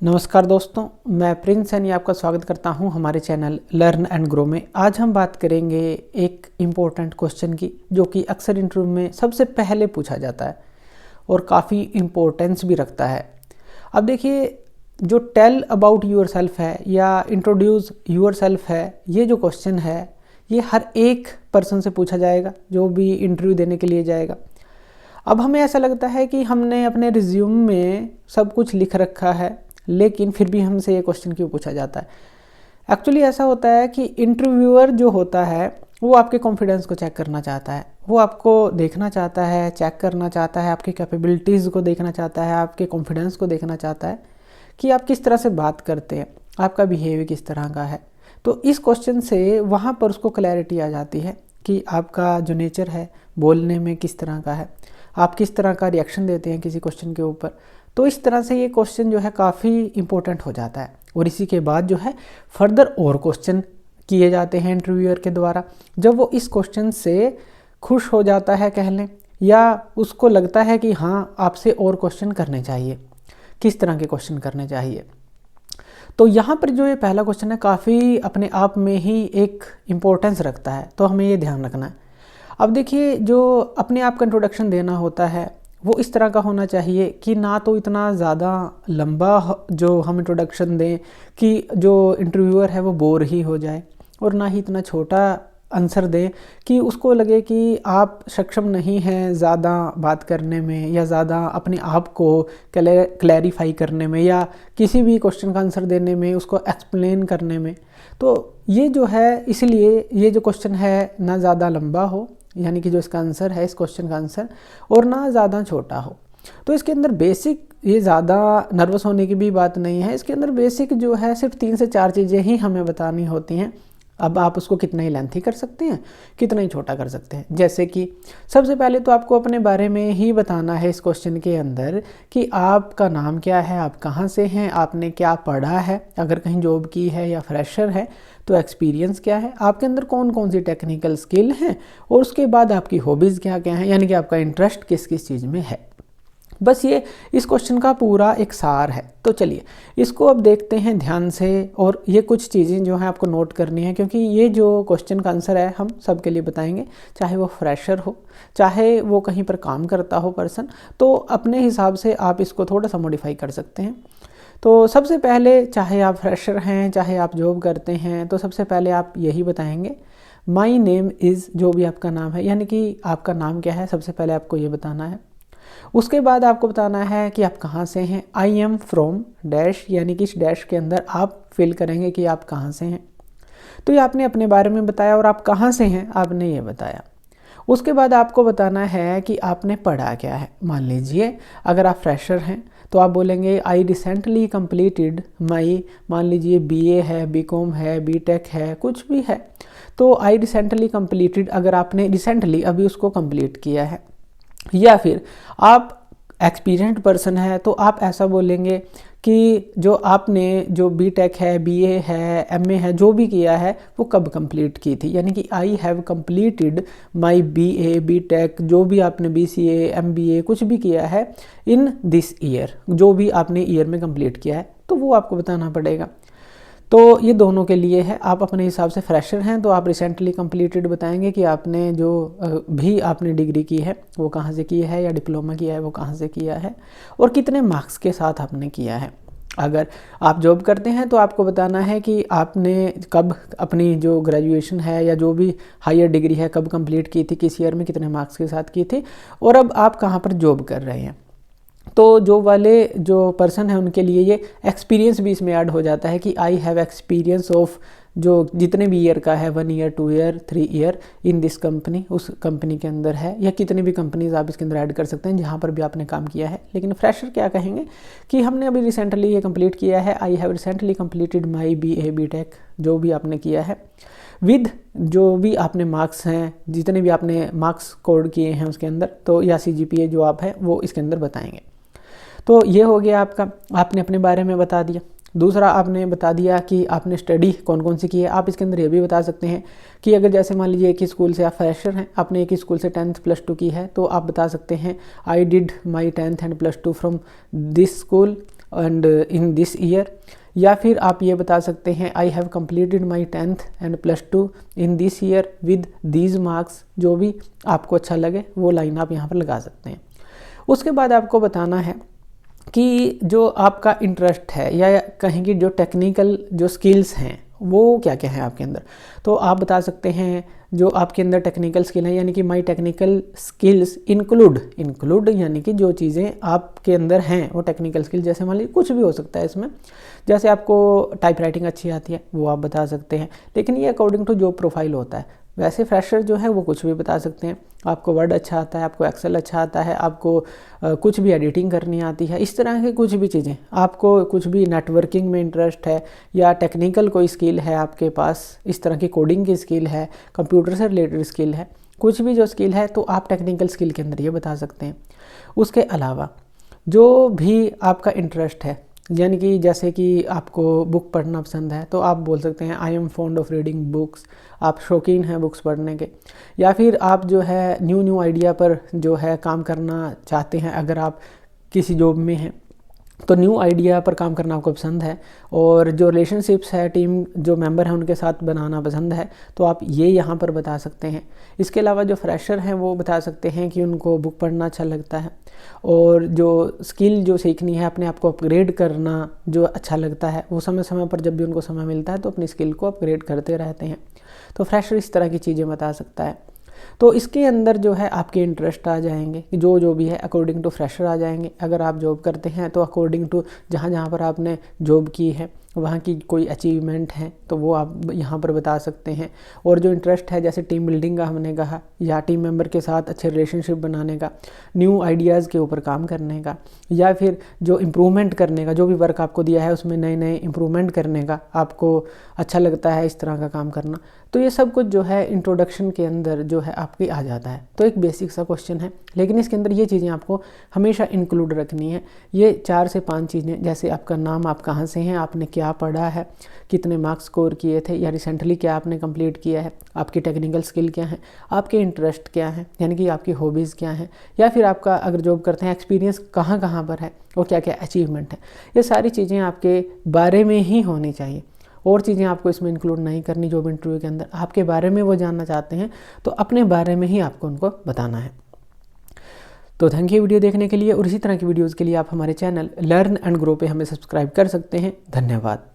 नमस्कार दोस्तों, मैं प्रिंस सैनी आपका स्वागत करता हूं हमारे चैनल लर्न एंड ग्रो में। आज हम बात करेंगे एक इम्पोर्टेंट क्वेश्चन की, जो कि अक्सर इंटरव्यू में सबसे पहले पूछा जाता है और काफ़ी इम्पोर्टेंस भी रखता है। अब देखिए, जो टेल अबाउट यूर सेल्फ है या इंट्रोड्यूस यूर सेल्फ है, ये जो क्वेश्चन है ये हर एक पर्सन से पूछा जाएगा जो भी इंटरव्यू देने के लिए जाएगा। अब हमें ऐसा लगता है कि हमने अपने रिज्यूम में सब कुछ लिख रखा है, लेकिन फिर भी हमसे ये क्वेश्चन क्यों पूछा जाता है। एक्चुअली ऐसा होता है कि इंटरव्यूअर जो होता है वो आपके कॉन्फिडेंस को चेक करना चाहता है, वो आपको देखना चाहता है, चेक करना चाहता है, आपकी कैपेबिलिटीज़ को देखना चाहता है, आपके कॉन्फिडेंस को देखना चाहता है कि आप किस तरह से बात करते हैं, आपका बिहेवियर किस तरह का है। तो इस क्वेश्चन से वहाँ पर उसको क्लैरिटी आ जाती है कि आपका जो नेचर है बोलने में किस तरह का है, आप किस तरह का रिएक्शन देते हैं किसी क्वेश्चन के ऊपर। तो इस तरह से ये क्वेश्चन जो है काफ़ी इम्पोर्टेंट हो जाता है और इसी के बाद जो है फर्दर और क्वेश्चन किए जाते हैं इंटरव्यूअर के द्वारा। जब वो इस क्वेश्चन से खुश हो जाता है कह लें, या उसको लगता है कि हाँ आपसे और क्वेश्चन करने चाहिए, किस तरह के क्वेश्चन करने चाहिए। तो यहाँ पर जो ये पहला क्वेश्चन है काफ़ी अपने आप में ही एक इम्पोर्टेंस रखता है, तो हमें ये ध्यान रखना है। अब देखिए, जो अपने आप का इंट्रोडक्शन देना होता है वो इस तरह का होना चाहिए कि ना तो इतना ज़्यादा लंबा जो हम इंट्रोडक्शन दें कि जो इंटरव्यूअर है वो बोर ही हो जाए, और ना ही इतना छोटा आंसर दें कि उसको लगे कि आप सक्षम नहीं हैं ज़्यादा बात करने में या ज़्यादा अपने आप को क्लैरिफाई करने में या किसी भी क्वेश्चन का आंसर देने में, उसको एक्सप्लेन करने में। तो ये जो है, इसलिए ये जो क्वेश्चन है ना ज़्यादा लंबा हो, यानी कि जो इसका आंसर है इस क्वेश्चन का आंसर, और ना ज़्यादा छोटा हो। तो इसके अंदर बेसिक, ये ज़्यादा नर्वस होने की भी बात नहीं है, इसके अंदर बेसिक जो है सिर्फ 3 से 4 चीज़ें ही हमें बतानी होती हैं। अब आप उसको कितना ही लेंथी कर सकते हैं, कितना ही छोटा कर सकते हैं। जैसे कि सबसे पहले तो आपको अपने बारे में ही बताना है इस क्वेश्चन के अंदर कि आपका नाम क्या है, आप कहाँ से हैं, आपने क्या पढ़ा है, अगर कहीं जॉब की है या फ्रेशर है तो एक्सपीरियंस क्या है, आपके अंदर कौन कौन सी टेक्निकल स्किल हैं, और उसके बाद आपकी हॉबीज़ क्या क्या हैं, यानी कि आपका इंटरेस्ट किस किस चीज़ में है। बस ये इस क्वेश्चन का पूरा एक सार है। तो चलिए इसको अब देखते हैं ध्यान से, और ये कुछ चीज़ें जो हैं आपको नोट करनी है, क्योंकि ये जो क्वेश्चन का आंसर है हम सब के लिए बताएंगे, चाहे वो फ्रेशर हो, चाहे वो कहीं पर काम करता हो पर्सन, तो अपने हिसाब से आप इसको थोड़ा सा मॉडिफाई कर सकते हैं। तो सबसे पहले, चाहे आप फ्रेशर हैं चाहे आप जॉब करते हैं, तो सबसे पहले आप यही बताएंगे, माई नेम इज़, जो भी आपका नाम है, यानी कि आपका नाम क्या है, सबसे पहले आपको ये बताना है। उसके बाद आपको बताना है कि आप कहाँ से हैं। आई एम फ्रॉम डैश, यानी कि इस डैश के अंदर आप फिल करेंगे कि आप कहाँ से हैं। तो ये आपने अपने बारे में बताया, और आप कहाँ से हैं आपने ये बताया। उसके बाद आपको बताना है कि आपने पढ़ा क्या है। मान लीजिए अगर आप फ्रेशर हैं तो आप बोलेंगे आई रिसेंटली कंप्लीटेड माई, मान लीजिए बीए है, बीकॉम है, बीटेक है, कुछ भी है, तो आई रिसेंटली कंप्लीटेड, अगर आपने रिसेंटली अभी उसको कंप्लीट किया है। या फिर आप एक्सपीरियंस्ड पर्सन है तो आप ऐसा बोलेंगे कि जो आपने जो बीटेक है, बीए है, एमए है, जो भी किया है वो कब कंप्लीट की थी, यानी कि I have completed my BA, BTech, जो भी आपने बीसीए, एमबीए कुछ भी किया है इन दिस ईयर, जो भी आपने ईयर में कंप्लीट किया है, तो वो आपको बताना पड़ेगा। तो ये दोनों के लिए है। आप अपने हिसाब से फ्रेशर हैं तो आप रिसेंटली कंप्लीटेड बताएंगे कि आपने जो भी आपने डिग्री की है वो कहाँ से की है, या डिप्लोमा किया है वो कहाँ से किया है, और कितने मार्क्स के साथ आपने किया है। अगर आप जॉब करते हैं तो आपको बताना है कि आपने कब अपनी जो ग्रेजुएशन है या जो भी हायर डिग्री है कब कंप्लीट की थी, किस ईयर में, कितने मार्क्स के साथ की थी, और अब आप कहाँ पर जॉब कर रहे हैं। तो जो वाले जो पर्सन है उनके लिए ये एक्सपीरियंस भी इसमें ऐड हो जाता है कि आई हैव एक्सपीरियंस ऑफ, जो जितने भी ईयर का है, 1 year, 2 year, 3 year in this company, उस कंपनी के अंदर है, या कितनी भी कंपनीज आप इसके अंदर ऐड कर सकते हैं जहाँ पर भी आपने काम किया है। लेकिन फ्रेशर क्या कहेंगे कि हमने अभी रिसेंटली ये कंप्लीट किया है, I have recently completed my BA, BTech, जो भी आपने किया है, विद जो भी आपने मार्क्स हैं, जितने भी आपने मार्क्स कोड किए हैं उसके अंदर, तो या CGPA जो आप है वो इसके अंदर बताएंगे। तो ये हो गया आपका, आपने अपने बारे में बता दिया। दूसरा आपने बता दिया कि आपने स्टडी कौन कौन सी की है। आप इसके अंदर ये भी बता सकते हैं कि अगर जैसे मान लीजिए एक ही स्कूल से आप फ्रेशर हैं, आपने एक ही स्कूल से 10th + 2 की है, तो आप बता सकते हैं I did my 10th and +2 from this school, and in this year, या फिर आप ये बता सकते हैं आई have completed my 10th and +2 in this year with these marks. जो भी आपको अच्छा लगे वो लाइन आप यहाँ पर लगा सकते हैं। उसके बाद आपको बताना है कि जो आपका इंटरेस्ट है या कहेंगे जो टेक्निकल जो स्किल्स हैं वो क्या क्या हैं आपके अंदर। तो आप बता सकते हैं जो आपके अंदर टेक्निकल स्किल है, यानी कि माई टेक्निकल स्किल्स इंक्लूड यानी कि जो चीज़ें आपके अंदर हैं वो टेक्निकल स्किल, जैसे मान लीजिए कुछ भी हो सकता है इसमें। जैसे आपको टाइप राइटिंग अच्छी आती है वो आप बता सकते हैं, लेकिन ये अकॉर्डिंग टू जॉब प्रोफाइल होता है। वैसे फ्रेशर जो है वो कुछ भी बता सकते हैं, आपको वर्ड अच्छा आता है, आपको एक्सेल अच्छा आता है, आपको कुछ भी एडिटिंग करनी आती है, इस तरह की कुछ भी चीज़ें, आपको कुछ भी नेटवर्किंग में इंटरेस्ट है या टेक्निकल कोई स्किल है आपके पास, इस तरह की कोडिंग की स्किल है, कंप्यूटर से रिलेटेड स्किल है, कुछ भी जो स्किल है तो आप टेक्निकल स्किल के अंदर ये बता सकते हैं। उसके अलावा जो भी आपका इंटरेस्ट है, यानी कि जैसे कि आपको बुक पढ़ना पसंद है तो आप बोल सकते हैं I am fond of reading books, आप शौकीन हैं बुक्स पढ़ने के। या फिर आप जो है न्यू आइडिया पर जो है काम करना चाहते हैं, अगर आप किसी जॉब में हैं तो न्यू आइडिया पर काम करना आपको पसंद है, और जो रिलेशनशिप्स है टीम जो मेंबर हैं उनके साथ बनाना पसंद है, तो आप ये यहाँ पर बता सकते हैं। इसके अलावा जो फ्रेशर हैं वो बता सकते हैं कि उनको बुक पढ़ना अच्छा लगता है, और जो स्किल जो सीखनी है, अपने आप को अपग्रेड करना जो अच्छा लगता है, वो समय समय पर जब भी उनको समय मिलता है तो अपनी स्किल को अपग्रेड करते रहते हैं। तो फ्रेशर इस तरह की चीज़ें बता सकता है। तो इसके अंदर जो है आपके इंटरेस्ट आ जाएंगे, जो भी है अकॉर्डिंग टू फ्रेशर आ जाएंगे। अगर आप जॉब करते हैं तो अकॉर्डिंग टू जहाँ पर आपने जॉब की है वहाँ की कोई अचीवमेंट है तो वो आप यहाँ पर बता सकते हैं। और जो इंटरेस्ट है जैसे टीम बिल्डिंग का हमने कहा, या टीम मेंबर के साथ अच्छे रिलेशनशिप बनाने का, न्यू आइडियाज़ के ऊपर काम करने का, या फिर जो इम्प्रूवमेंट करने का, जो भी वर्क आपको दिया है उसमें नए नए इम्प्रूवमेंट करने का आपको अच्छा लगता है इस तरह का काम करना, तो ये सब कुछ जो है इंट्रोडक्शन के अंदर जो है आपकी आ जाता है। तो एक बेसिक सा क्वेश्चन है, लेकिन इसके अंदर ये चीज़ें आपको हमेशा इंक्लूड रखनी है। ये 4 से 5 चीज़ें, जैसे आपका नाम, आप कहाँ से हैं, आपने क्या पढ़ा है, कितने मार्क्स स्कोर किए थे, या रिसेंटली क्या आपने कंप्लीट किया है, आपकी टेक्निकल स्किल क्या है, आपके इंटरेस्ट क्या हैं, यानी कि आपकी हॉबीज़ क्या हैं, या फिर आपका अगर जॉब करते हैं एक्सपीरियंस कहाँ कहाँ पर है और क्या क्या अचीवमेंट है। ये सारी चीज़ें आपके बारे में ही होनी चाहिए, और चीज़ें आपको इसमें इंक्लूड नहीं करनी। जॉब इंटरव्यू के अंदर आपके बारे में वो जानना चाहते हैं तो अपने बारे में ही आपको उनको बताना है। तो थैंक यू वीडियो देखने के लिए, और इसी तरह की वीडियोज़ के लिए आप हमारे चैनल लर्न एंड ग्रो पे हमें सब्सक्राइब कर सकते हैं। धन्यवाद।